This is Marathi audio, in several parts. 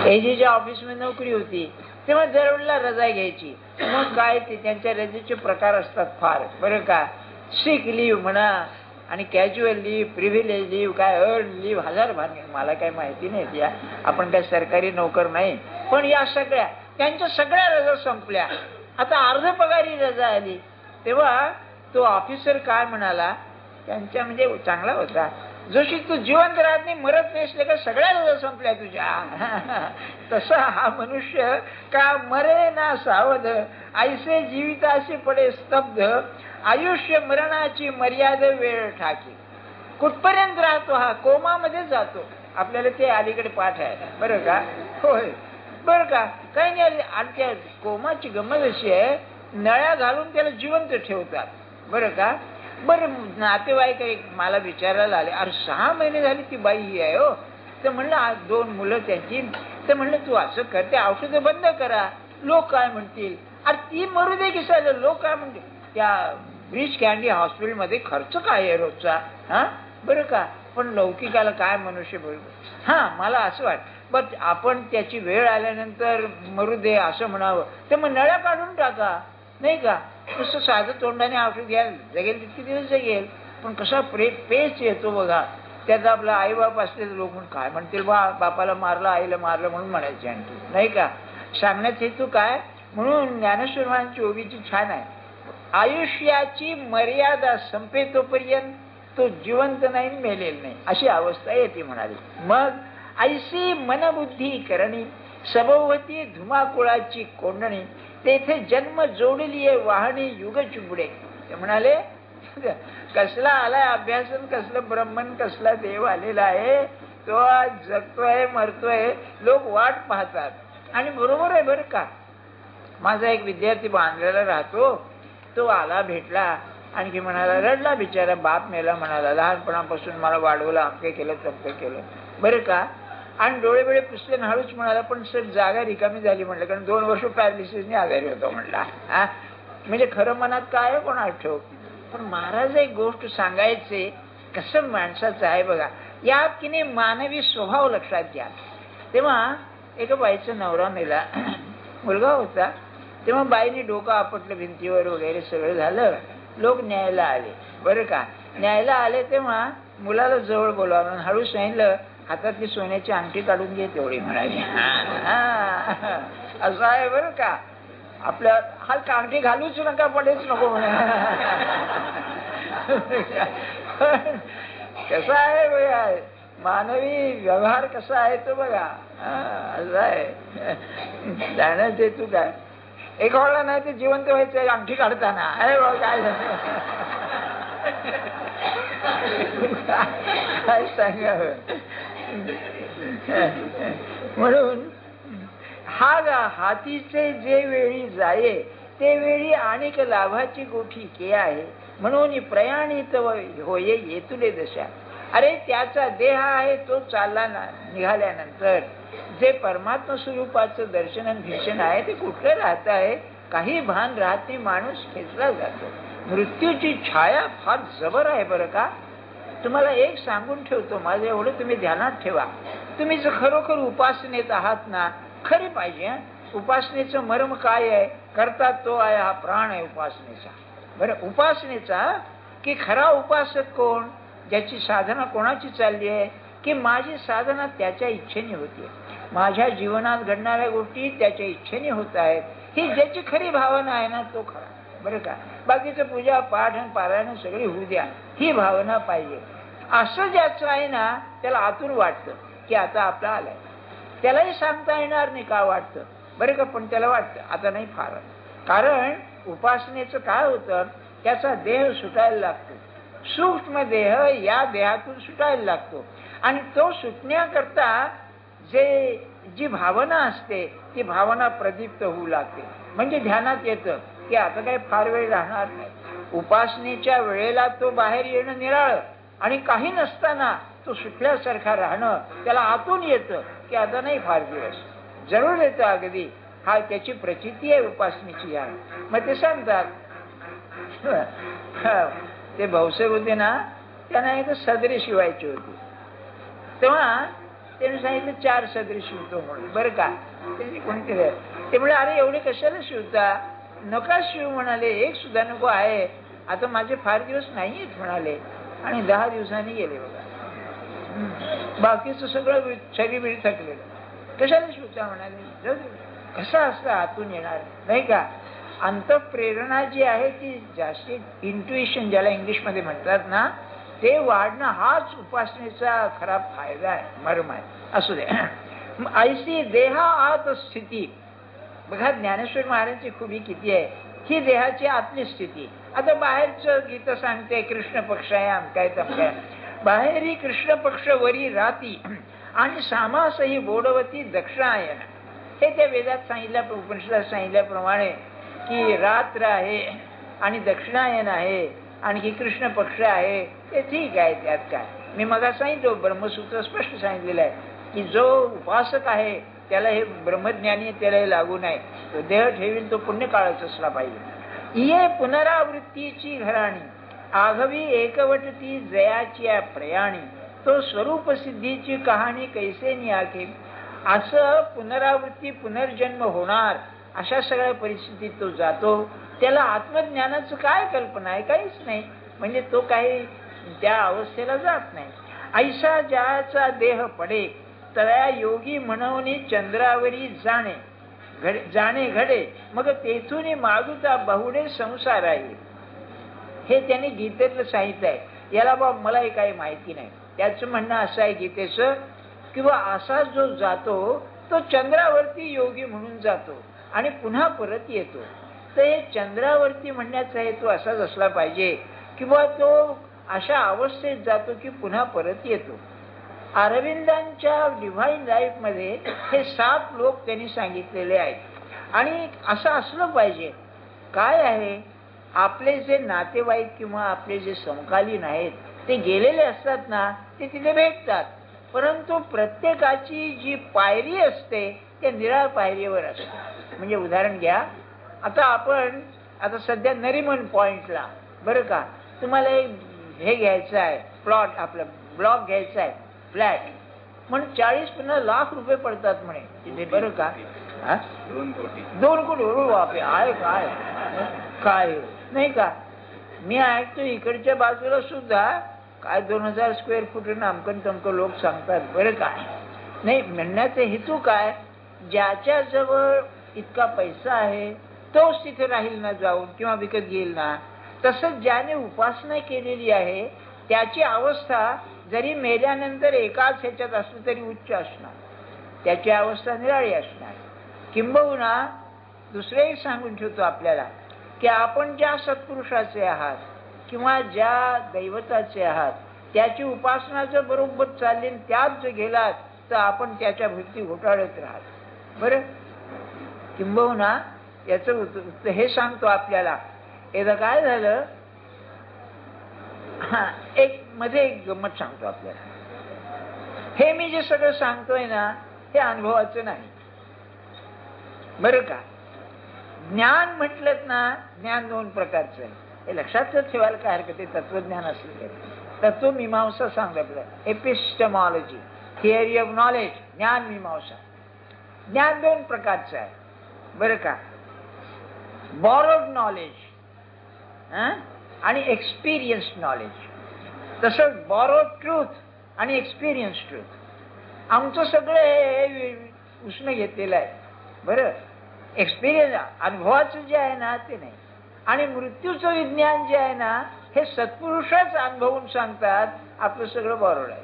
एजीच्या ऑफिसमध्ये नोकरी होती तेव्हा दरवेळेला रजा घ्यायची. मग काय ते त्यांच्या रजेचे प्रकार असतात फार, बरं का. सिक लीव्ह म्हणा आणि कॅज्युअल लीव्ह, प्रिव्हिलेज लीव्ह, काय अर्न लीव्ह, हजार भानगड, मला काय माहिती नाही त्या, आपण काय सरकारी नोकर नाही. पण या सगळ्या त्यांच्या सगळ्या रजा संपल्या. आता अर्ध पगारी रजा आली. तेव्हा तो ऑफिसर काय म्हणाला, त्यांच्या म्हणजे चांगला होता, जोशी तू जिवंत राहत नाही, मरत नसले का सगळ्या रजा संपल्या तुझ्या. तसा हा मनुष्य का मरे ना सावध, ऐसे जीविताशी पडे स्तब्ध, आयुष्य मरणाची मर्यादा वेळ ठाकी. कुठपर्यंत राहतो हा, कोमामध्ये जातो. आपल्याला ते अलीकडे पाठ आहे, बरं का. होय, बरं का. काही नाही, आणि त्या कोमाची गंमत अशी आहे, नळ्या घालून त्याला जिवंत ठेवतात, बरं का. बरं, नातेवाईक एक मला विचारायला आले, अरे 6 महिने झाली ती बाई ही आहे हो. तर म्हणलं 2 मुलं त्यांची. तर म्हणलं तू असं करते, औषधं बंद करा, लोक काय म्हणतील. अरे ती मरू दे की सगळं, लोक काय म्हणतील. त्या ब्रिज कॅन्डी हॉस्पिटलमध्ये खर्च काय आहे रोजचा, हा, बरं का. पण लौकिकाला काय मनुष्य बरोबर. हा, मला असं वाटतं बट आपण त्याची वेळ आल्यानंतर मरू दे असं म्हणावं, तर मग नळ्या काढून टाका, नाही का. नुसतं साधं तोंडाने औषध घ्याल, जगेल तितके दिवस जगेल. पण कसा पेच येतो बघा त्याचा. आपला आईबाप असलेले लोक म्हणून काय म्हणतील, बापाला मारलं, आईला मारलं म्हणून म्हणायचे आणखी, नाही का. सांगण्यात हेतू काय, म्हणून ज्ञानेश्वर महाराजांची ओवीची छान आहे, आयुष्याची मर्यादा संपे तोपर्यंत तो जिवंत नाही, मेलेल नाही, अशी अवस्था येते म्हणाली. मग ऐसी मनबुद्धी करणी, सभोवती धुमाकुळाची कोंडणी, तेथे जन्म जोडली वाहणी युग चुबडे. ते म्हणाले कसला आलाय अभ्यासन, कसलं ब्रह्मन, कसला देव आलेला आहे, तो आज जगतोय मरतोय, लोक वाट पाहतात. आणि बरोबर आहे बरं का. माझा एक विद्यार्थी बांद्र्याला राहतो, तो आला, भेटला, आणखी म्हणाला, रडला बिचारा, बाप मेला म्हणाला, लहानपणापासून मला वाढवलं, अमके केलं तमके केलं, बरं का. आणि डोळे बिळे पुसले, हळूच म्हणाला, पण सर जागा रिकामी झाली म्हणलं, कारण 2 वर्ष पॅरालिसिसने आजारी होतो म्हणला. म्हणजे खरं मनात काय आहे कोण आठव. पण महाराज एक गोष्ट सांगायचे, कसं माणसाचं आहे बघा, यात की नाही मानवी स्वभाव लक्षात घ्या. तेव्हा एका बाईचा नवरा मेला, मुलगा होता. तेव्हा बाईने डोकं आपटलं भिंतीवर वगैरे सगळं झालं. लोक न्यायला आले, बरं का. न्यायला आले तेव्हा मुलाला जवळ बोलावलं, हळू सांगितलं, हातातली सोन्याची अंगठी काढून घे तेवढी म्हणाली. असं आहे बरं का. आपल्या हात अंगठी घालूच नका, पडेच नको म्हणा. कसा आहे बघा मानवी व्यवहार, कसा आहे तो बघा. असं आहे. जाण्यात येतो काय, एक वेळा नाही ते जिवंत व्हायचं अंगठी काढताना. अरे बाबा काय काय सांगावं. म्हणून हातीचे जे वेळी जाये, ते वेळी अनेक लाभाची गोठी के आहे. म्हणून प्रयाणित होये येतुले दशा. अरे त्याचा देह आहे, तो चालला निघाल्यानंतर जे परमात्मा स्वरूपाचं दर्शन आणि भीषण आहे ते कुठलं राहत आहे, काही भान राहत नाही, माणूस खेचला जातो. मृत्यूची छाया फार जबर आहे बरं का. तुम्हाला एक सांगून ठेवतो, माझं एवढं तुम्ही ध्यानात ठेवा. तुम्ही जर खरोखर उपासनेत आहात ना, खरी पाहिजे. उपासनेचं मर्म काय आहे, करता तो आहे, हा प्राण आहे उपासनेचा. बरं, उपासनेचा की खरा उपासक कोण, ज्याची साधना कोणाची चालली आहे, की माझी साधना त्याच्या इच्छेने होती, माझ्या जीवनात घडणाऱ्या गोष्टी त्याच्या इच्छेने होत आहेत, ही ज्याची खरी भावना आहे ना, तो खरा. बरं का. बाकीचं पूजा पाठ आणि पारायण सगळी होऊ द्या, ही भावना पाहिजे. असं ज्याचं आहे ना, त्याला आतून वाटतं की आता आपला आलाय. त्यालाही सांगता येणार नाही का वाटतं, बरं का. पण त्याला वाटतं आता नाही फार. कारण उपासनेचं काय होतं, त्याचा देह सुटायला लागतो, सूक्ष्म देह या देहातून सुटायला लागतो. आणि तो सुटण्याकरता जी भावना असते ती भावना प्रदीप्त होऊ लागते. म्हणजे ध्यानात येतं की आता काही फार वेळ राहणार नाही. उपासनेच्या वेळेला तो बाहेर येणं निराळं, आणि काही नसताना तो सुटल्यासारखा राहणं त्याला आतून येतं की आता नाही फार दिवस. जरूर येतं अगदी. हा त्याची प्रचिती आहे उपासनेची. या मग ते सांगतात, ते भाऊसाहेब होते ना, त्यांना एक सदरी शिवायची होती. तेव्हा त्यांनी सांगितलं 4 सदरी शिवतो म्हणून. बरं का, त्यांनी कोणते ते म्हणे अरे एवढे कशाला शिवता, नका शिव म्हणाले, एक सुद्धा नको आहे. आता माझे फार दिवस नाहीयेत म्हणाले आणि 10 दिवसांनी गेले बघा. बाकीचं सगळं शरीर बिरी थकलेलं, कशाला शिवता म्हणाले. कसं असतं आतून येणार नाही का. अंतःप्रेरणा जी आहे ती जास्ती इंट्युइशन ज्याला इंग्लिशमध्ये म्हणतात ना, ते वाढणं हाच उपासनेचा खरा फायदा आहे, मर्म आहे. असू दे. ऐसी देहा आत स्थिती. बघा ज्ञानेश्वर महाराजांची खूबी किती आहे. ही देहाची आतली स्थिती. आता बाहेरचं गीत सांगते कृष्ण पक्ष आहे अमकाय तमकाय. बाहेरी कृष्ण पक्ष वरी राती आणि सामासही बोडवती दक्षिणायन. हे त्या वेदात सांगितल्या, उपनिषदात सांगितल्याप्रमाणे की रात्र आहे आणि दक्षिणायन आहे आणि की कृष्ण पक्ष आहे. ते ठीक आहे, त्यात काय. मी मग सांगितलं ब्रह्मसूत्र स्पष्ट सांगितलेलं आहे की जो उपासक आहे त्याला हे ब्रह्मज्ञानी त्याला हे लागू नाही. तो देह ठेवील तो पुण्य काळच असला पाहिजे. ये पुनरावृत्तीची घराणी आघवी एकवटती जयाची प्रयाणी. तो स्वरूप सिद्धीची कहाणी कैसे नियाके. असं पुनरावृत्ती पुनर्जन्म होणार अशा सगळ्या परिस्थितीत तो जातो. त्याला आत्मज्ञानाचं काय कल्पना आहे, काहीच नाही. म्हणजे तो काही त्या अवस्थेला जात नाही. ऐसा ज्याचा देह पडे तया योगी म्हणून चंद्रावरी जाणे घडे. मग तेथून मागुता बहुडे संसार आहे. हे त्यांनी गीतेतलं सांगितलं आहे. याला बाबा मलाही काही माहिती नाही. त्याचं म्हणणं असं आहे गीतेचं, किंवा असा जो जातो तो चंद्रावरती योगी म्हणून जातो आणि पुन्हा परत येतो. तर हे चंद्रावरती म्हणण्याचा हेतू असाच असला पाहिजे किंवा तो अशा अवस्थेत जातो की पुन्हा परत येतो. अरविंदांच्या डिव्हाइन लाईफ मध्ये हे 7 लोक त्यांनी सांगितलेले आहेत आणि असं असलं पाहिजे. काय आहे, आपले जे नातेवाईक किंवा आपले जे समकालीन आहेत ते गेलेले असतात ना, ते तिथे भेटतात. परंतु प्रत्येकाची जी पायरी असते त्या निराळ पायरीवर असते. म्हणजे उदाहरण घ्या, आता आपण आता सध्या नरिमन पॉइंटला बरं का तुम्हाला हे घ्यायचं आहे प्लॉट, आपला ब्लॉक घ्यायचा आहे फ्लॅट, म्हणून 40-50 लाख रुपये पडतात म्हणे तिथे. बरं का, 2 कोटी बापे आहे काय काय नाही का. मी ऐकतो इकडच्या बाजूला सुद्धा काय 2000 स्क्वेअर फूट नामकन तमकं लोक सांगतात. बरं काय नाही, म्हणण्याचा हेतू काय, ज्याच्या जवळ इतका पैसा आहे तोच तिथे राहील ना जाऊन किंवा विकत घेईल ना. तसंच ज्याने उपासना केलेली आहे त्याची अवस्था जरी मेल्यानंतर एकाच ह्याच्यात असली तरी उच्च असणार, त्याची अवस्था निराळी असणार. किंबहुना दुसरेही सांगून ठेवतो आपल्याला की आपण ज्या सत्पुरुषाचे आहात किंवा ज्या दैवताचे आहात त्याची उपासना जर बरोबर चालली त्यात जर गेलात तर आपण त्याच्या भक्ती घोटाळत राहाल. बरं, किंबहुना याचं हे सांगतो आपल्याला. एकदा काय झालं, एक गंमत सांगतो आपल्याला. हे मी जे सगळं सांगतोय ना हे अनुभवाचं नाही बरं का. ज्ञान म्हटलं ना, ज्ञान 2 प्रकारचं आहे. हे लक्षात ठेवायला काय हरकत आहे. तत्वज्ञान असले तत्वमीमांसा सांगतो आपल्याला. एपिस्टेमॉलॉजी, थिअरी ऑफ नॉलेज, ज्ञान मीमांसा. ज्ञान 2 प्रकारचं आहे बरं का. बॉरोड नॉलेज आणि एक्सपिरियन्स नॉलेज. तसं बॉरोड ट्रूथ आणि एक्सपिरियन्स ट्रूथ. आमचं सगळं हे उष्ण घेतलेलं आहे बरं. एक्सपिरियन्स अनुभवाचं जे आहे ना ते नाही. आणि मृत्यूचं विज्ञान जे आहे ना हे सत्पुरुषच अनुभवून सांगतात. आपलं सगळं बॉरोड आहे.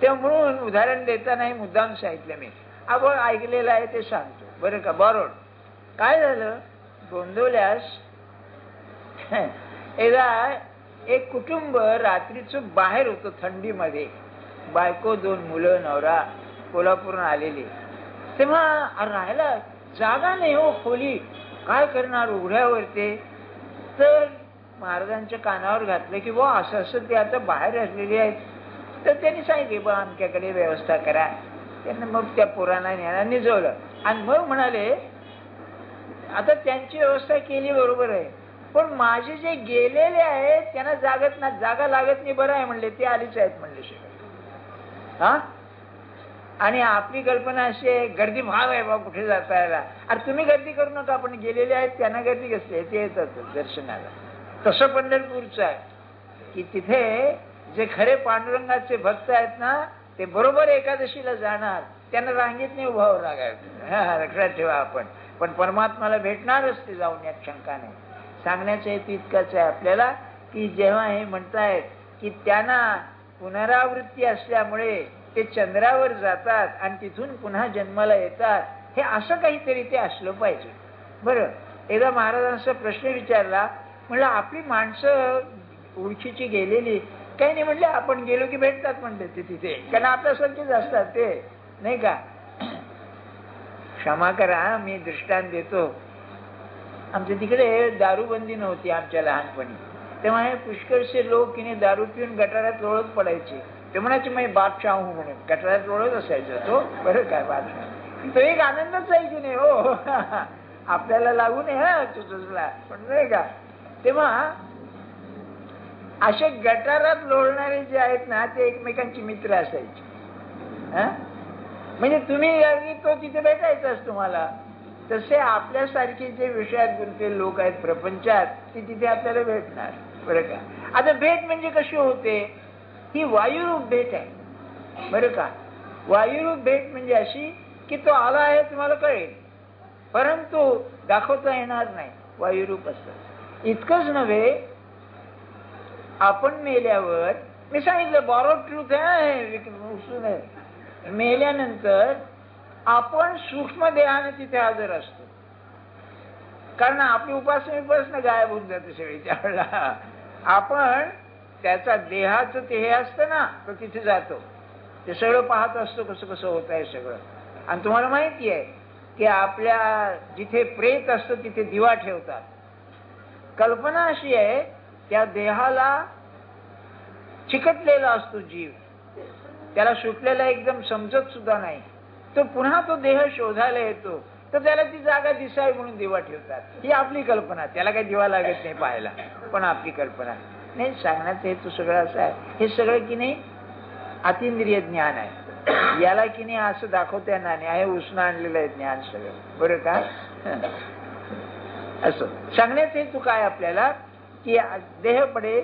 ते म्हणून उदाहरण देताना हे मुद्दाम सांगितलं मी. आपण ऐकलेलं आहे ते सांगतो बरं का. बॉरोड काय झालं, गोंदवल्यास एकदा एक कुटुंब रात्रीचं बाहेर होतं थंडीमध्ये. बायको, 2 मुलं, नवरा कोल्हापूरून आलेले. तेव्हा राहायला जागा नाही हो, खोली. काय करणार उघड्यावर ते. तर महाराजांच्या कानावर घातलं की बा असं असं ते आता बाहेर असलेले आहेत. तर त्यांनी सांगितले बा आमच्याकडे व्यवस्था करा. त्यांना मग त्या पोरांना न्यायला निजवलं आणि मग म्हणाले आता त्यांची व्यवस्था केली बरोबर आहे, पण माझे जे गेलेले आहेत त्यांना जागा लागत नाही. बरं आहे म्हणले, ते आलीच आहेत म्हणले. हा. आणि आपली कल्पना अशी आहे, गर्दी भाव आहे बा कुठे जाता यायला. अरे तुम्ही गर्दी करू नका, आपण गेलेले आहेत त्यांना गर्दी कसली आहे, ते येतात दर्शनाला. तसं पंढरपूरचं आहे की तिथे जे खरे पांडुरंगाचे भक्त आहेत ना, ते बरोबर एकादशीला जाणार, त्यांना रांगेत नाही उभावं लागायचं. लक्षात ठेवा आपण. पण परमात्माला भेटणारच ते जाऊन, यात शंका नाही. सांगण्याचा हेतू इतकाच आहे आपल्याला की जेव्हा हे म्हणतायत की त्यांना पुनरावृत्ती असल्यामुळे ते चंद्रावर जातात आणि तिथून पुन्हा जन्माला येतात, हे असं काहीतरी ते असलं पाहिजे. बरं, एकदा महाराजांचा प्रश्न विचारला, म्हणलं आपली माणसं ओळखीची गेलेली काही नाही, म्हटलं आपण गेलो की भेटतात म्हणले ते तिथे, कारण आपल्यासारखेच असतात ते, नाही का. क्षमा करा, मी दृष्टांत देतो. आमच्या तिकडे दारूबंदी नव्हती आमच्या लहानपणी, तेव्हा हे पुष्कळसे लोक की नाही दारू पिऊन गटारात लोळत पडायचे. ते म्हणायचे मी बादशाह हूं म्हणून, गटारात लोळत असायचं तो. बरं काय बादशाह, तो एक आनंदच आहे की नाही हो. आपल्याला लागू नये हा तुझला, पण नाही का. तेव्हा असे गटारात लोळणारे जे आहेत ना, ते एकमेकांची मित्र असायचे. म्हणजे तुम्ही तो तिथे भेटायचाच तुम्हाला. तसे आपल्यासारखे जे विषयात गुंतलेले लोक आहेत प्रपंचात, ते तिथे आपल्याला भेटणार. बरं का. आता भेट म्हणजे कशी होते, ही वायुरूप भेट आहे. बरं का. वायुरूप भेट म्हणजे अशी की तो आला आहे तुम्हाला कळेल, परंतु दाखवता येणार नाही. वायुरूप असतं. इतकंच नव्हे, आपण मेल्यावर, मी सांगितलं बॉरोड ट्रूथ आहे, मेल्यानंतर आपण सूक्ष्म देहाने तिथे हजर असतो, कारण आपली उपासना गायब होऊन जाते सगळी त्यावेळेला. आपण त्याचा देहाचं ते हे असतं ना, तो तिथे जातो, ते सगळं पाहत असतो कसं कसं होत आहे सगळं. आणि तुम्हाला माहिती आहे की आपल्या जिथे प्रेत असतं तिथे दिवा ठेवतात. कल्पना अशी आहे, त्या देहाला चिकटलेला असतो जीव, त्याला सुटलेला एकदम समजत सुद्धा नाही. तो पुन्हा तो देह शोधायला येतो, तर त्याला ती जागा दिसावी म्हणून दिवा ठेवतात. ही आपली कल्पना, त्याला काही दिवा लागत नाही पाहायला, पण आपली कल्पना नाही. सांगण्याचं हेतू सगळं असं आहे, हे सगळं की नाही अतिंद्रिय ज्ञान आहे. याला की नाही असं दाखवता येणार नाही, आहे उष्ण आणलेलं आहे ज्ञान सगळं. बरं का. असं सांगण्याचं हेतू काय आपल्याला की देह पडे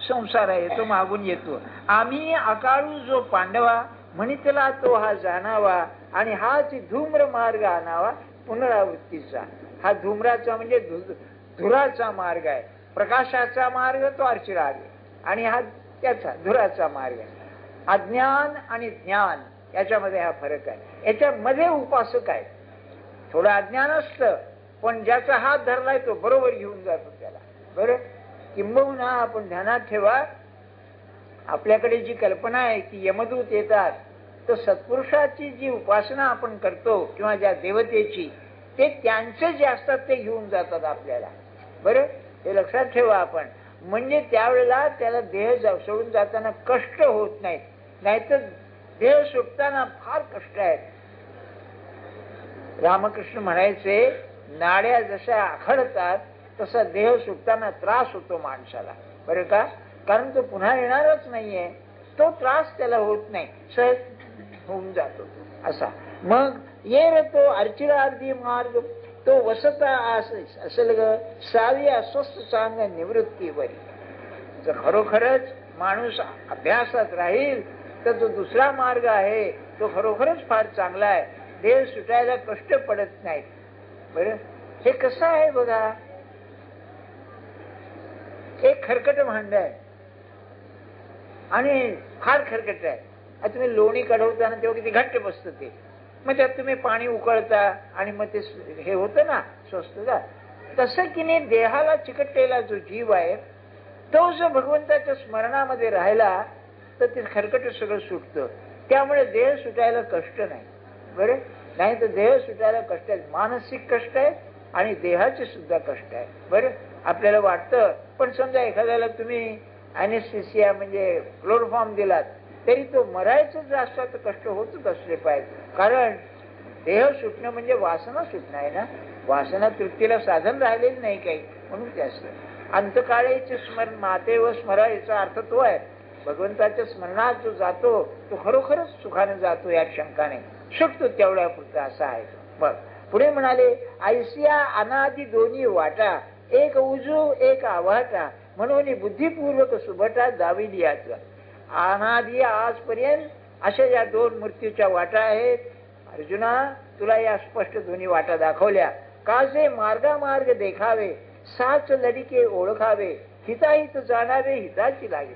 संसार आहे, तो मागून येतो. आम्ही अकाळू जो पांडवा म्हणितला तो हा जाणावा, आणि हाच धूम्र मार्ग आणावा पुनरावृत्तीचा. हा धूम्राचा म्हणजे धुराचा मार्ग आहे. प्रकाशाचा मार्ग तो अर्चिराग आहे, आणि हा त्याचा धुराचा मार्ग आहे. अज्ञान आणि ज्ञान याच्यामध्ये हा फरक आहे. याच्यामध्ये उपासक आहे. थोडं अज्ञान असतं, पण ज्याचा हात धरलाय तो बरोबर घेऊन जातो त्याला. बरं, किंबहुना आपण ध्यानात ठेवा, आपल्याकडे जी कल्पना आहे की यमदूत येतात, तर सत्पुरुषाची जी उपासना आपण करतो किंवा ज्या देवतेची, ते त्यांचे जे असतात ते घेऊन जातात आपल्याला. बरं, हे लक्षात ठेवा आपण. म्हणजे त्यावेळेला त्याला देह सोडून जाताना कष्ट होत नाहीत, नाहीतर देह सुटताना फार कष्ट आहेत. रामकृष्ण म्हणायचे, नाड्या जशा आखडतात तसा देह सुटताना त्रास होतो माणसाला. बरं का. कारण तो पुन्हा येणारच नाहीये, तो त्रास त्याला होत नाही, सहज होऊन जातो असा. मग ये रे तो अर्चिरार्धी मार्ग, तो वसता असेल ग सावी अस्वस्थ सांग निवृत्तीवरी. जर खरोखरच माणूस अभ्यासात राहील तर तो दुसरा मार्ग आहे, तो खरोखरच फार चांगला आहे. देह सुटायला कष्ट पडत नाहीत. बरं, हे कसं आहे बघा. एक खरकट भांड आहे आणि फार खरकट आहे. आता तुम्ही लोणी कढवताना तेव्हा किती घट्ट बसतं ते, मग त्यात तुम्ही पाणी उकळता आणि मग ते हे होतं ना, स्वस्त का. तसं की नाही देहाला चिकटलेला जो जीव आहे, तो जो भगवंताच्या स्मरणामध्ये राहिला तर ते खरकट सगळं सुटतं. त्यामुळे देह सुटायला कष्ट नाही. बरं, नाही तर देह सुटायला कष्ट आहे, मानसिक कष्ट आहे आणि देहाचे सुद्धा कष्ट आहे. बरं, आपल्याला वाटतं, पण समजा एखाद्याला तुम्ही अॅनेस्थेसिया म्हणजे क्लोरोफॉर्म दिलात, तरी तो मरायचं जर असला तर कष्ट होतच असले पाहिजे. कारण देह सुटणं म्हणजे वासना सुटणं आहे ना. वासना तृप्तीला साधन राहिलेलं नाही काही, म्हणून ते असतं. अंतकाळेचे स्मरण माते व स्मरा, याचा अर्थ तो आहे भगवंताच्या स्मरणात जो जातो तो खरोखरच सुखाने जातो, यात शंका नाही. सुटतो तेवढ्या पुरता असा आहे. बघ पुढे म्हणाले, ऐसिया अनादि दोन्ही वाटा, एक उजू एक आवाटा, म्हणून बुद्धिपूर्वक सुभटा दाविली याचा. अनादि आजपर्यंत अशा या दोन मृत्यूच्या वाटा आहेत. अर्जुना तुला या स्पष्ट दोन्ही वाटा दाखवल्या. कासे मार्गामार्ग देखावे, साच लढिके ओळखावे, हिताहित जाणावे हिताची लागे.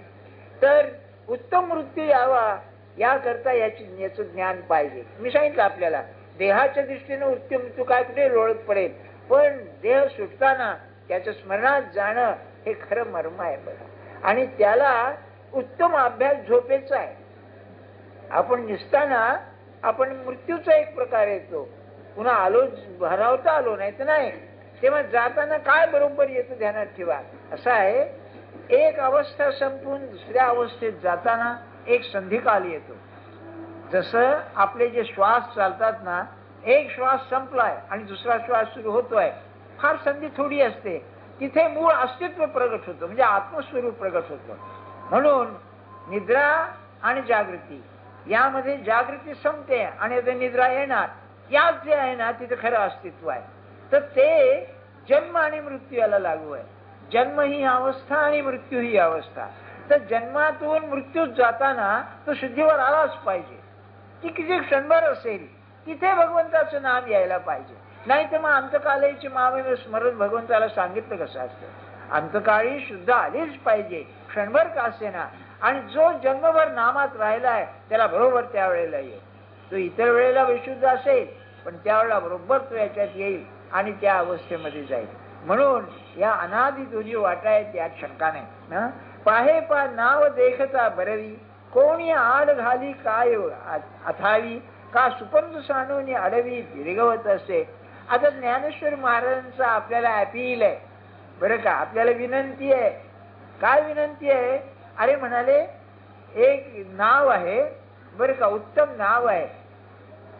तर उत्तम मृत्यू यावा याकरता याचं ज्ञान पाहिजे. मी सांगितलं आपल्याला देहाच्या दृष्टीने उत्तम मृत्यू काय कुठे ओळख पडेल, पण देह सुटताना त्याच्या स्मरणात जाणं हे खरं मर्म आहे बघा. आणि त्याला उत्तम अभ्यास झोपेचा आहे. आपण निसताना आपण मृत्यूचा एक प्रकार येतो, पुन्हा आलो भरावता आलो नाही तर नाही, तेव्हा जाताना काय बरोबर येतं ध्यानात ठेवा. असं आहे, एक अवस्था संपून दुसऱ्या अवस्थेत जाताना एक संधिकाल येतो. जसं आपले जे श्वास चालतात ना, एक श्वास संपलाय आणि दुसरा श्वास सुरू होतोय, फार संधी थोडी असते, तिथे मूळ अस्तित्व प्रगट होतं, म्हणजे आत्मस्वरूप प्रगट होतं. म्हणून निद्रा आणि जागृती यामध्ये जागृती संपते आणि आता निद्रा येणार, यात जे आहे ना तिथे खरं अस्तित्व आहे. तर ते जन्म आणि मृत्यू याला लागू आहे. जन्म ही अवस्था आणि मृत्यू ही अवस्था. तर जन्मातून मृत्यूत जाताना तो शुद्धीवर आलाच पाहिजे. ती किती क्षणभर असेल तिथे भगवंताचं नाम यायला पाहिजे. नाही तर मग अंतकाळीची मावे स्मरण भगवंताला सांगितलं कसं असतं. अंतकाळी शुद्ध आलीच पाहिजे, क्षणभर का असेना. आणि जो जन्मभर नामात राहिलाय त्याला बरोबर त्यावेळेला येईल. तो इतर वेळेला विशुद्ध असेल पण त्यावेळेला बरोबर तो याच्यात येईल आणि त्या अवस्थेमध्ये जाईल. म्हणून या अनादि दोन्ही वाटा आहेत, यात शंका नाही. पाहे पा नाव देखता बरवी, कोणी आड घाली काय अथावी, का सुपंत सानूनी अडवी दीर्घवत असे. आता ज्ञानेश्वर महाराजांचा आपल्याला अपील आहे बरं का, आपल्याला विनंती आहे. काय विनंती आहे? अरे म्हणाले एक नाव आहे बरं का, उत्तम नाव आहे,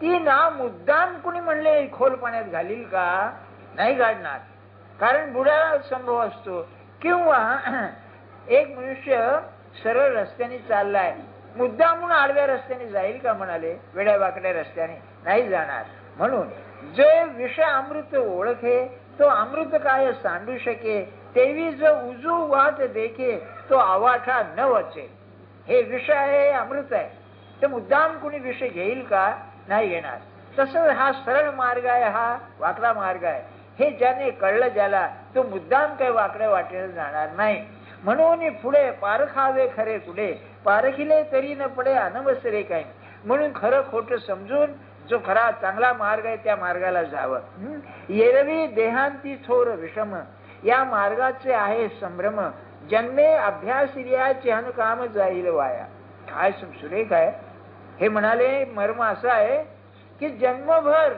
ती नाव मुद्दाम कुणी म्हणले खोल पाण्यात घालील का? नाही घालणार, कारण बुडाला संभव असतो. किंवा एक मनुष्य सरळ रस्त्याने चाललाय, मुद्दामून आडव्या रस्त्याने जाईल का? म्हणाले वेड्या वाकड्या रस्त्याने नाही जाणार. म्हणून जे विष अमृत ओळखे तो अमृत काय सांडू शके, तेवी जो उजू वाट देखे तो आवाठा न वचे. हे विष आहे, अमृत आहे, तर मुद्दाम कुणी विष घेईल का? नाही घेणार. तसं हा सरळ मार्ग आहे, हा वाकडा मार्ग आहे. हे ज्याने कळलं ज्याला, तो मुद्दाम काही वाकड्या वाटेला जाणार नाही. म्हणून पुढे पारखावे खरे पुढे, पारखिले तरी न पडे अनवसरे काही. म्हणून खरं खोटं समजून जो खरा चांगला मार्ग आहे त्या मार्गाला जावं. येरवी देहांती थोर विषम, या मार्गाचे आहे संभ्रम, जन्मे अभ्यासिर्याचे अनुकाम जाईल वाया. काय सुरेख आहे हे. म्हणाले मर्म असं आहे की जन्मभर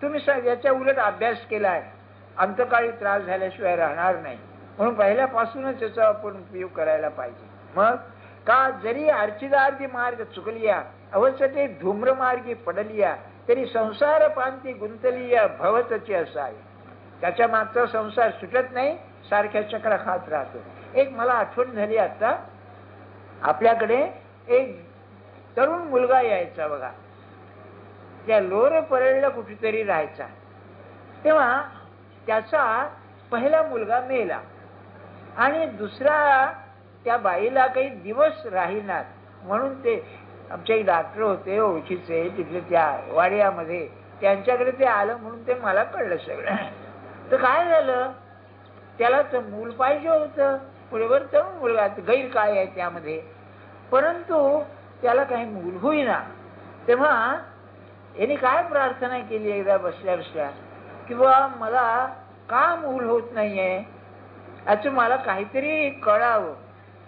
तुम्ही याच्या उलट अभ्यास केलाय, अंतकाळी त्रास झाल्याशिवाय राहणार नाही. म्हणून पहिल्यापासूनच याचा आपण उपयोग करायला पाहिजे. मग का जरी अर्चिदार्थी मार्ग चुकलिया, अवश्य धूम्र मार्गी पडलिया, तरी संसार पांती गुंतलिया भवतची असावी. त्याच्या मागचा संसार सुटत नाही, सारख्या चक्रा खात राहतो. एक मला आठवण झाली आता, आपल्याकडे एक तरुण मुलगा यायचा बघा, त्या लोर परेडला कुठेतरी राहायचा. तेव्हा त्याचा पहिला मुलगा मेला आणि दुसरा त्या बाईला काही दिवस राहिनात. म्हणून ते आमचे एक डॉक्टर होते ओळखीचे तिथले त्या वाडियामध्ये, त्यांच्याकडे ते आलं म्हणून ते मला कळलं सगळं. तर काय झालं, त्याला तर मूल पाहिजे होतं, बरोबर तरुण मुलगा, गैर काय आहे त्यामध्ये, परंतु त्याला काही मूल होईना. तेव्हा याने काय प्रार्थना केली एकदा बसल्या बसल्या, की बा मला का मूल होत नाहीये याचं मला काहीतरी कळावं.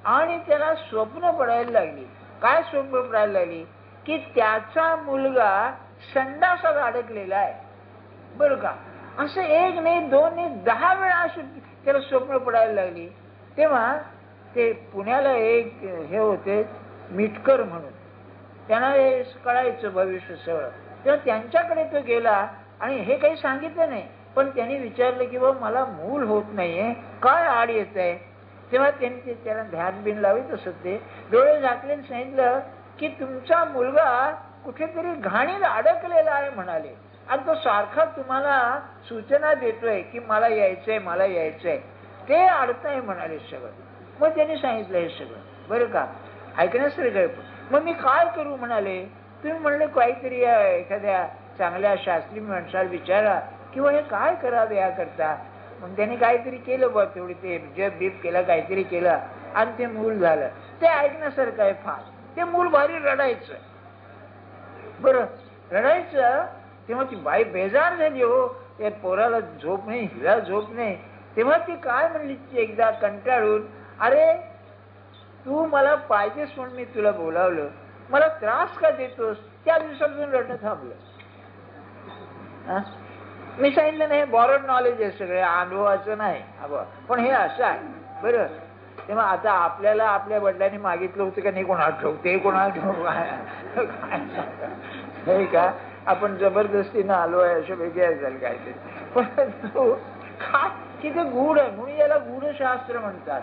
आणि त्याला स्वप्न पडायला लागली. काय स्वप्न पडायला लागली की त्याचा मुलगा संडासात अडकलेला आहे बरं का. असं एक नाही दोन नाही 10 वेळा अशी त्याला स्वप्न पडायला लागली. तेव्हा ते पुण्याला एक हे होते मिटकर म्हणून, त्यांना हे कळायचं भविष्य सगळं. तेव्हा त्यांच्याकडे तो गेला आणि हे काही सांगितलं नाही, पण त्यांनी विचारलं की बाबा मला मूल होत नाहीये, काय आड येत आहे. तेव्हा त्यांनी त्याला ध्यान बिन लावित असत. ते डोळे झाकले सांगितलं की तुमचा मुलगा कुठेतरी घाणीत अडकलेला आहे म्हणाले, आणि तो सारखा तुम्हाला सूचना देतोय की मला यायचंय मला यायचंय, ते अडतंय म्हणाले सगळं. मग त्यांनी सांगितलं हे सगळं बरं का, ऐकण्यासारखं. मग मी काय करू म्हणाले. तुम्ही म्हणले काहीतरी एखाद्या चांगल्या शास्त्री माणसाला विचारा किंवा हे काय करावं याकरता. मग त्यांनी काहीतरी केलं बघ, तेवढी ते जप बीप केलं, काहीतरी केलं आणि ते मूल झालं. ते ऐकण्यासारखं आहे फार. ते मूल भारी रडायचं. बरं रडायचं तेव्हा ती बाई बेजार झाली. हो त्या पोराला झोप नाही, हिला झोप नाही. तेव्हा ती काय म्हणली एकदा कंटाळून, अरे तू मला पाहिजेस म्हणून मी तुला बोलावलं, मला त्रास का देतोस. त्या दिवसापासून रडणं थांबलं. मी सांगितलं नाही बॉरोड नॉलेज आहे सगळे, अनुभवाचं नाही. पण हे असं आहे बरं. तेव्हा आता आपल्याला आपल्या वडिलांनी मागितलं होतं का नाही कोणाला ठाऊक, ते कोणाला ठाऊक नाही का. आपण जबरदस्तीनं आलो आहे असं वेगळ्या झालं काहीतरी. परंतु काय की ते गूढ आहे म्हणून याला गूढशास्त्र म्हणतात.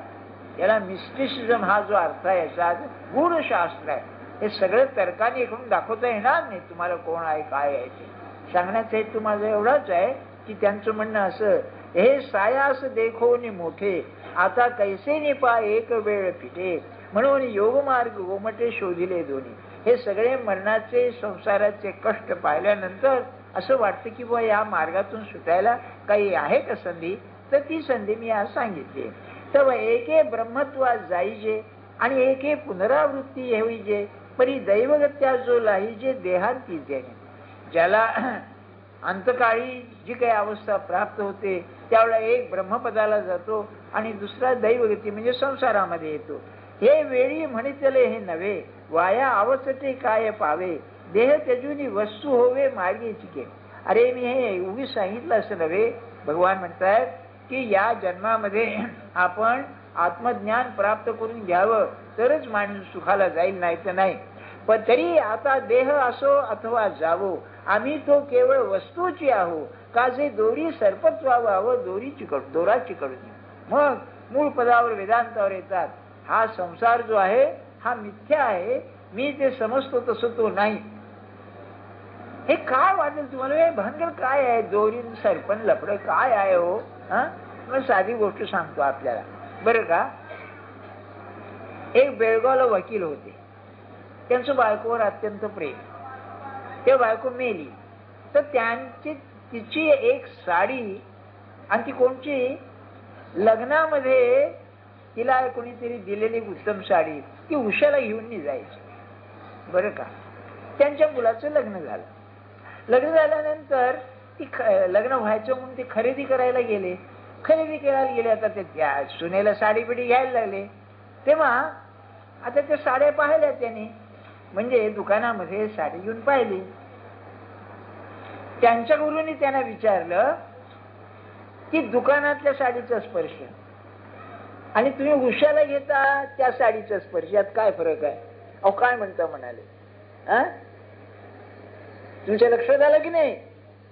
याला मिस्टिसिझम हा जो अर्थ आहे याचा गूढशास्त्र आहे. हे सगळं तर्काने इकडून दाखवता येणार नाही तुम्हाला कोण आहे काय आहे ते. सांगण्याचा हेतू माझा एवढाच आहे की त्यांचं म्हणणं असं, हे सायास देखोनी मोठे आता कैसे निपा एक वेळ फिटे, म्हणून योगमार्ग गोमटे शोधिले दोन्ही. हे सगळे मरणाचे संसाराचे कष्ट पाहिल्यानंतर असं वाटतं की बुवा या मार्गातून सुटायला काही आहे का संधी. तर ती संधी मी आज सांगितली. तर एके ब्रह्मत्वात जाईजे आणि एके पुनरावृत्ती होईजे, परी दैवगत्या जो लाहीजे देहांती जेणे. ज्याला अंतकाळी जी काही अवस्था प्राप्त होते त्यावेळेला एक ब्रह्मपदाला जातो आणि दुसरा दैवगती म्हणजे संसारामध्ये येतो. हे वेळी म्हणितले हे नव्हे, वाया अवचटे काय पावे, देह त्यजूनी वस्तू होवे मार्गी चिके. अरे मी हे उगीच सांगितलं असं नव्हे. भगवान म्हणतात की या जन्मामध्ये आपण आत्मज्ञान प्राप्त करून घ्यावं तरच माणूस सुखाला जाईल, नाही तर नाही. पण तरी आता देह असो अथवा जावो, आम्ही तो केवळ वस्तूची आहो. का जे दोरी सर्पत्वावं हवं दोरा चिकडून. मग मूळ पदावर वेदांतावर येतात. हा संसार जो आहे हा मिथ्या आहे, मी ते समजतो तसं तो नाही. हे काय वाटेल तुम्हाला, हे भानगड काय आहे, दोरी सरपण लफड काय आहे हो. मग साधी गोष्ट सांगतो आपल्याला बरं का. एक बेळगावला वकील होते, त्यांचं बायकोवर अत्यंत प्रेम. ते बायको मेली तर तिची एक साडी, आणि ती कोणची लग्नामध्ये तिला कोणीतरी दिलेली उत्तम साडी, ती उशाला घेऊन जायची बरं का. त्यांच्या मुलाचं लग्न झालं. लग्न झाल्यानंतर ती लग्न व्हायचं म्हणून ते खरेदी करायला गेले. खरेदी करायला गेले. आता ते त्या सुनेला साडी बिडी घ्यायला लागले. तेव्हा आता त्या साड्या पाहिल्या त्याने, म्हणजे दुकानामध्ये साडी घेऊन पाहिली. त्यांच्या गुरुनी त्यांना विचारलं की दुकानातल्या साडीचा स्पर्श आणि तुम्ही उशाला घेता त्या साडीचा स्पर्श, यात काय फरक आहे. अहो काय म्हणता म्हणाले. तुमच्या लक्षात आलं की नाही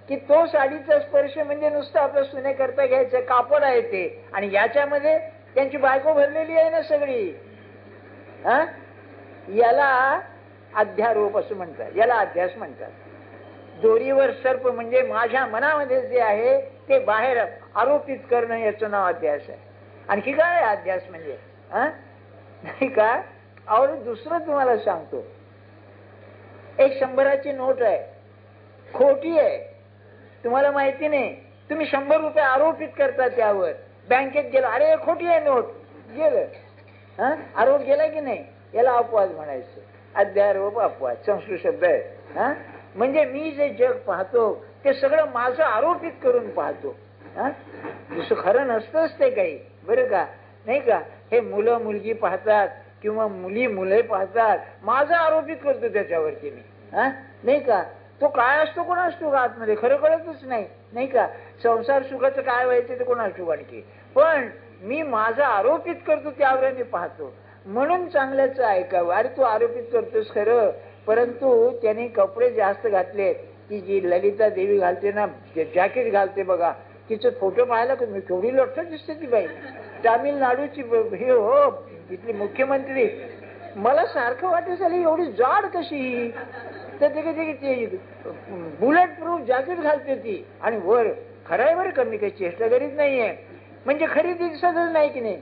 की तो साडीचा स्पर्श म्हणजे नुसतं आपल्या सुनेकरता घ्यायचं कापड आहे ते, आणि याच्यामध्ये त्यांची बायको भरलेली आहे ना सगळी. याला अध्यारोप असं म्हणतात, याला अध्यास म्हणतात. दोरीवर सर्प म्हणजे माझ्या मनामध्ये जे आहे ते बाहेर आरोपित करणं, याचं नाव अध्यास आहे. आणखी काय अध्यास म्हणजे नाही का. और दुसरं तुम्हाला सांगतो, एक 100ची नोट आहे, खोटी आहे, तुम्हाला माहिती नाही. तुम्ही 100 रुपये आरोपित करता त्यावर. बँकेत गेला, अरे खोटी आहे नोट, गेलं. आरोप गेला की नाही, याला अपवाद म्हणायचं. अध्यारोप अपवाद संस्कृत शब्द आहे. म्हणजे मी जे जग पाहतो ते सगळं माझं आरोपित करून पाहतो. दुसरं खरं नसतंच ते काही बरं का, नाही का. हे मुलं मुलगी पाहतात किंवा मुली मुले पाहतात, माझं आरोपित करतो त्याच्यावरती मी, नाही का. तो काय असतो कोण असतो का आतमध्ये खरं कळतच नाही, नाही का. संसार सुखाचं काय व्हायचं ते कोणा असतो आणखी, पण मी माझं आरोपित करतो त्यावर मी पाहतो. म्हणून चांगल्याच ऐकावं. अरे तू आरोपित करतोस खरं, परंतु त्याने कपडे जास्त घातले. ती जी ललिता देवी घालते ना, जॅकेट घालते बघा, तिचं फोटो पाहायला केवढी लठ्ठ दिसते ती बाई. तामिळनाडूची हे हो इथली मुख्यमंत्री, मला सारखं वाटत झालं एवढी जाड कशी, तर ते बुलेट प्रूफ जॅकेट घालते ती आणि वर खराय वर कमी काही चेष्टा करीत नाहीये, म्हणजे खरी दिसतच नाही की नाही.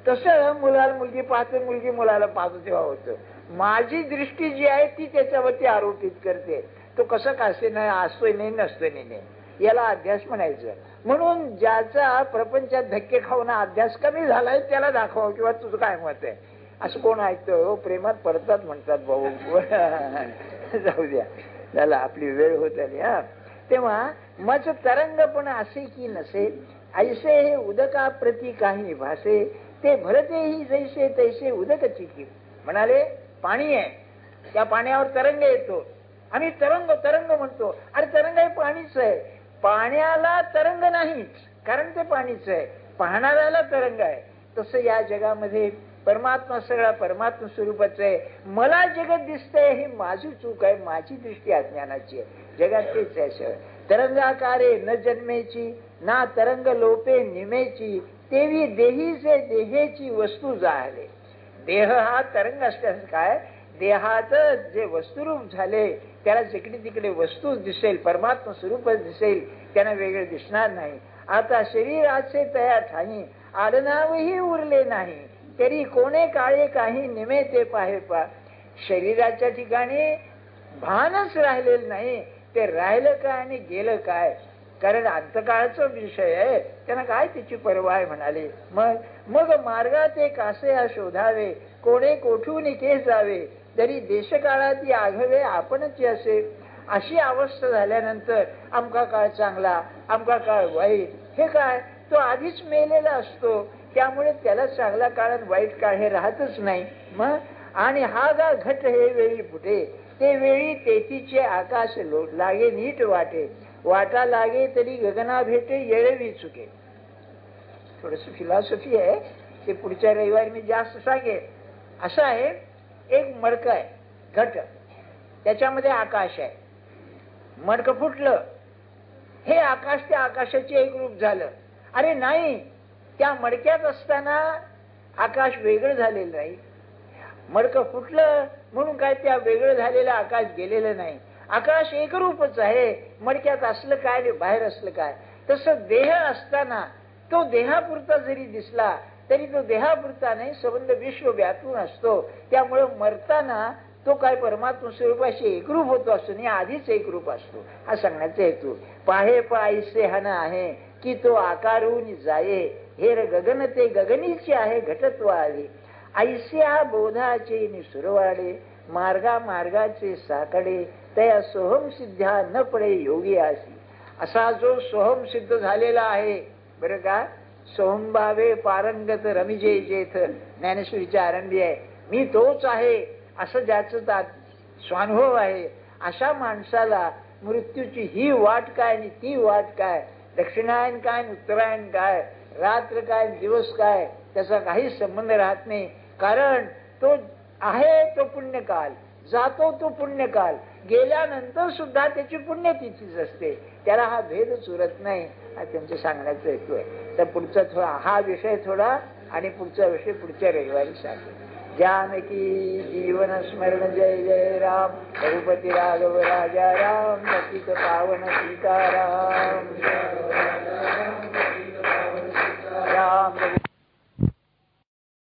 तसं मुलाला मुलगी पाहते, मुलगी मुलाला पाहतो तेव्हा होतं. माझी दृष्टी जी आहे ती त्याच्यावरती आरोपित करते. तो कसं कासे नाही, असतोय नाही, नसतोय नाही, याला अध्यास म्हणायचं. म्हणून ज्याचा प्रपंचात धक्के खाऊन अध्यास कमी झालाय त्याला दाखवा किंवा तुझं काय मत आहे असं कोण ऐकतं. प्रेमात पडतात म्हणतात भाऊ. जाऊ द्या, झाला आपली वेळ होत आली. तेव्हा मज तरंग पण असे की नसे, ऐसे हे उदका प्रती काही भासे, ते भरतेही जैसे तैसे उदक चिकी. म्हणाले पाणी आहे, त्या पाण्यावर तरंग येतो, आम्ही तरंग तरंग म्हणतो. अरे तरंग हे पाणीच आहे, पाण्याला तरंग नाहीच कारण ते पाणीच आहे, पाहणाऱ्याला तरंग आहे. तसं या जगामध्ये परमात्मा सगळा परमात्मा स्वरूपाच आहे. मला जगत दिसतंय ही माझी चूक आहे, माझी दृष्टी अज्ञानाची आहे. जगात तेच आहे. तरंगाकारे न जन्मेची, ना तरंग लोपे निमेची, तेवी देहीचे देहेची वस्तू जाहले. देह हा तरंग असल्यास काय, देहात जे वस्तुरूप झाले त्याला जिकडे तिकडे वस्तूच दिसेल, परमात्मा स्वरूपच दिसेल, त्यांना वेगळे दिसणार नाही. आता शरीराचे तया ठाई आडनावही उरले नाही, तरी कोणे काळे काही निमे ते पाहे पा. शरीराच्या ठिकाणी भानच राहिलेलं नाही, ते राहिलं काय आणि गेलं काय, कारण अंतकाळाचा विषय आहे, त्यांना काय त्याची पर्वा आहे म्हणाले. मग मार्गात एक असे शोधावे, कोणे कोठून के जावे, तरी देशकाळात आघवे आपणच असे. अशी अवस्था झाल्यानंतर आमका काळ चांगला, आमका काळ वाईट, हे काय तो आधीच मेलेला असतो, त्यामुळे त्याला चांगला काळ आणि वाईट काळ हे राहतच नाही. मग आणि हा गा घट हे वेळी फुटे, ते वेळी तेथीचे आकाश लागे नीट वाटे, वाटा लागे तरी गगना भेटे येळवी चुके. थोडस फिलॉसॉफी आहे, ते पुढच्या रविवारी मी जास्त सांगेन. असं आहे, एक मडक आहे घट, त्याच्यामध्ये आकाश आहे, मडकं फुटलं, हे आकाश त्या आकाशाचे एक रूप झालं. अरे नाही, त्या मडक्यात असताना आकाश वेगळं झालेलं नाही, मडकं फुटलं म्हणून काय त्या वेगळं झालेलं आकाश गेलेलं नाही, आकाश एक रूपच आहे. मडक्यात असलं काय बाहेर असलं काय. तसं देह असताना तो देहापुरता जरी दिसला तरी तो देहापुरता नाही, संबंध विश्व व्यापून असतो. त्यामुळे मरताना तो काय परमात्मा स्वरूपाशी एकरूप होतो असतो नाही, आधीच एकरूप असतो, हा सांगण्याचा हेतू. पाहे पायसे हन आहे की तो आकारून जाये, हेर गगन ते गगनीचे आहे घटत्व आले. ऐस्या बोधाचे निसुरवाडे, मार्गा मार्गाचे साकडे, तया सोहम सिद्ध्या न पडे योगी आसी. असा जो सोहम सिद्ध झालेला आहे बरं का, सोहंभावे पारंगत रमिजे जेथ, ज्ञानेश्वरीच्या आरंभी आहे. मी तोच आहे असं ज्याचं स्वानुभव आहे, अशा माणसाला मृत्यूची ही वाट काय आणि ती वाट काय, दक्षिणायन काय उत्तरायण काय, रात्र काय दिवस काय, त्याचा काही संबंध राहत नाही. कारण तो आहे तो पुण्यकाल, जातो तो पुण्यकाल, गेल्यानंतर सुद्धा त्याची पुण्यतिथीच असते, त्याला हा भेद सुरत नाही. हा त्यांचं सांगण्याचा हेतू आहे. तर पुढचा थोडा हा विषय थोडा आणि पुढचा विषय पुढच्या रविवारी सांगेल. जानकी जीवन स्मरण जय जय राम, रघुपती राघव राजा राम, पतित पावन सीताराम राम.